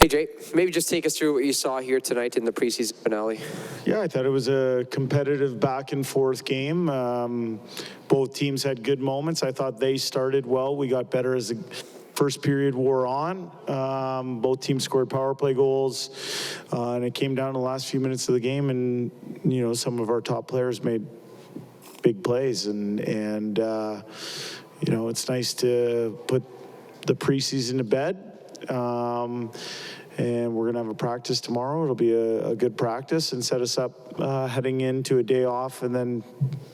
Hey, Jay, maybe just take us through what you saw here tonight in the preseason finale. Yeah, I thought it was a competitive back and forth game. Both teams had good moments. I thought they started well. We got better as the first period wore on. Both teams scored power play goals, and it came down to the last few minutes of the game, and, you know, some of our top players made big plays, and you know, it's nice to put the preseason to bed. And we're going to have a practice tomorrow. It'll be a good practice and set us up heading into a day off, and then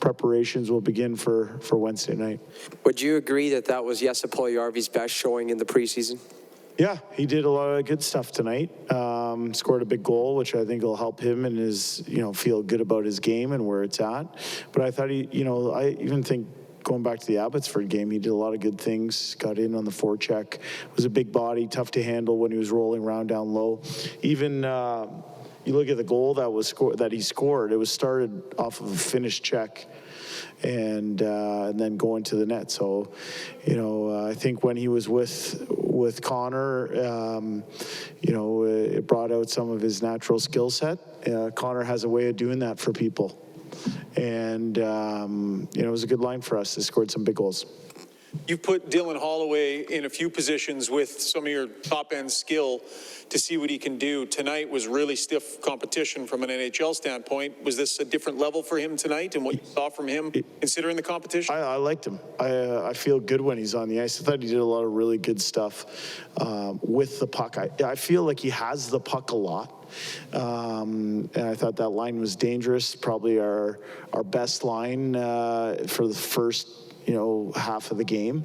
preparations will begin for Wednesday night. Would you agree that that was Jesse Puljujärvi's best showing in the preseason? Yeah, he did a lot of good stuff tonight. Scored a big goal, which I think will help him and his, you know, feel good about his game and where it's at. But I thought he, you know, I even think going back to the Abbotsford game, he did a lot of good things, got in on the forecheck, was a big body, tough to handle when he was rolling around down low. Even you look at the goal that he scored, it was started off of a finished check and then going to the net. So, you know, I think when he was with Connor, you know, it brought out some of his natural skill set. Connor has a way of doing that for people. And, you know, it was a good line for us. They scored some big goals. You've put Dylan Holloway in a few positions with some of your top-end skill to see what he can do. Tonight was really stiff competition from an NHL standpoint. Was this a different level for him tonight and what you saw from him considering the competition? I liked him. I feel good when he's on the ice. I thought he did a lot of really good stuff with the puck. I feel like he has the puck a lot. And I thought that line was dangerous, probably our best line for the first, you know, half of the game.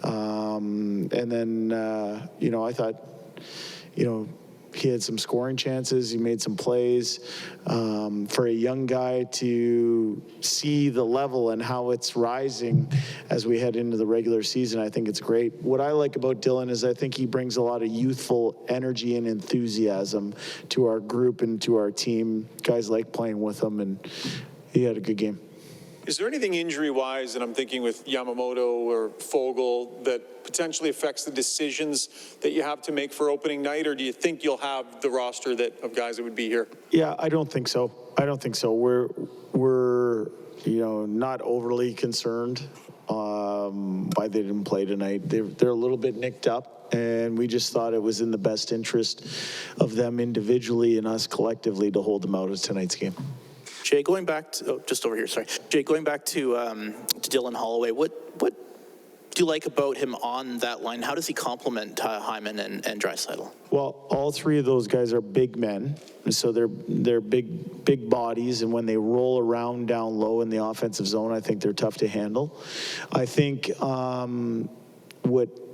And then, you know, I thought, you know, he had some scoring chances. He made some plays. For a young guy to see the level and how it's rising as we head into the regular season, I think it's great. What I like about Dylan is I think he brings a lot of youthful energy and enthusiasm to our group and to our team. Guys like playing with him, and he had a good game. Is there anything injury-wise, and I'm thinking with Yamamoto or Fogle, that potentially affects the decisions that you have to make for opening night, or do you think you'll have the roster of guys that would be here? Yeah, I don't think so. I don't think so. We're you know, not overly concerned why they didn't play tonight. They're a little bit nicked up, and we just thought it was in the best interest of them individually and us collectively to hold them out of tonight's game. Jay, going back to, just over here, sorry. Jay, going back to Dylan Holloway, what do you like about him on that line? How does he complement Hyman and Draisaitl? Well, all three of those guys are big men, so they're big bodies, and when they roll around down low in the offensive zone, I think they're tough to handle. I think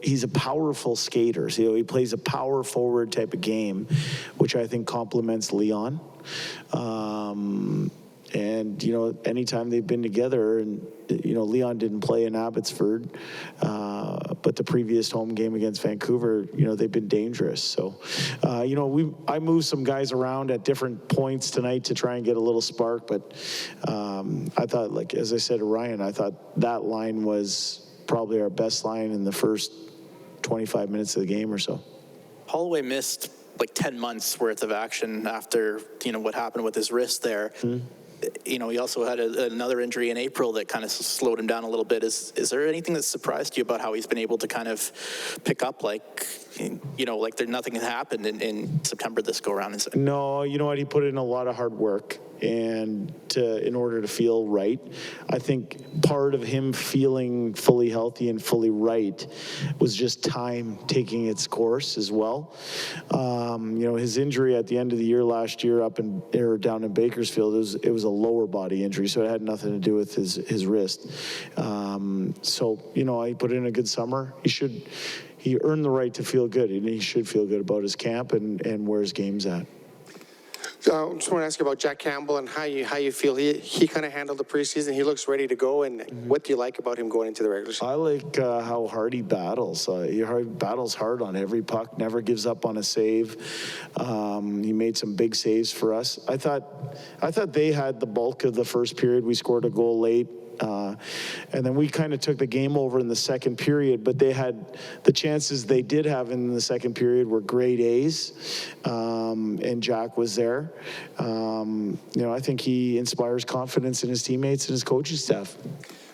he's a powerful skater. So, you know, he plays a power forward type of game, which I think complements Leon. And, you know, anytime they've been together, and, you know, Leon didn't play in Abbotsford, but the previous home game against Vancouver, you know, they've been dangerous. So, you know, I moved some guys around at different points tonight to try and get a little spark. But I thought, like, as I said to Ryan, I thought that line was probably our best line in the first 25 minutes of the game or so. Holloway missed like 10 months worth of action after, you know, what happened with his wrist there. Mm-hmm. You know, he also had another injury in April that kind of slowed him down a little bit. Is there anything that surprised you about how he's been able to kind of pick up, like, you know, like nothing had happened in September this go around? No, you know what? He put in a lot of hard work, and in order to feel right. I think part of him feeling fully healthy and fully right was just time taking its course as well. You know, his injury at the end of the year last year down in Bakersfield, it was a lower body injury, so it had nothing to do with his wrist. So, you know, he put in a good summer. He earned the right to feel good, and he should feel good about his camp and where his game's at. I just want to ask you about Jack Campbell and how you feel he kind of handled the preseason. He looks ready to go, and what do you like about him going into the regular season? I like how hard he battles. He battles hard on every puck, never gives up on a save. He made some big saves for us. I thought they had the bulk of the first period. We scored a goal late. And then we kind of took the game over in the second period, but they had the chances they did have in the second period were grade A's, and Jack was there. I think he inspires confidence in his teammates and his coaching staff.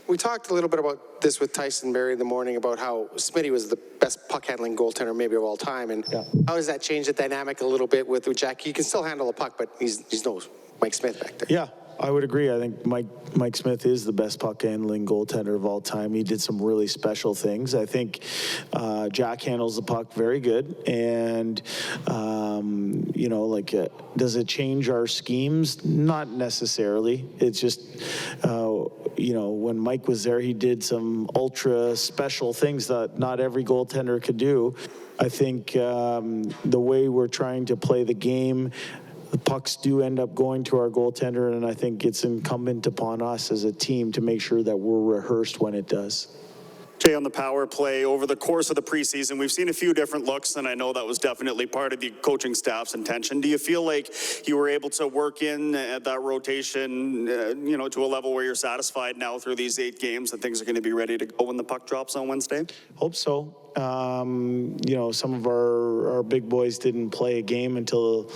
We talked a little bit about this with Tyson Berry in the morning about how Smitty was the best puck-handling goaltender maybe of all time. And how does that change the dynamic a little bit with Jack? He can still handle a puck, but he's no Mike Smith back there. Yeah, I would agree. I think Mike Smith is the best puck-handling goaltender of all time. He did some really special things. I think Jack handles the puck very good. And, does it change our schemes? Not necessarily. It's just, when Mike was there, he did some ultra special things that not every goaltender could do. I think the way we're trying to play the game, the pucks do end up going to our goaltender, and I think it's incumbent upon us as a team to make sure that we're rehearsed when it does. Jay, on the power play, over the course of the preseason, we've seen a few different looks, and I know that was definitely part of the coaching staff's intention. Do you feel like you were able to work in at that rotation, to a level where you're satisfied now through these 8 games that things are going to be ready to go when the puck drops on Wednesday? Hope so. Some of our big boys didn't play a game until,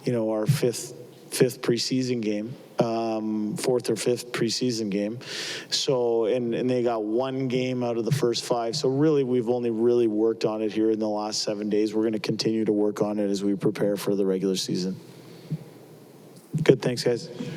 our fifth preseason game. 4th or 5th preseason game. So, and they got 1 game out of the first 5. So really, we've only really worked on it here in the last 7 days. We're going to continue to work on it as we prepare for the regular season. Good, thanks guys.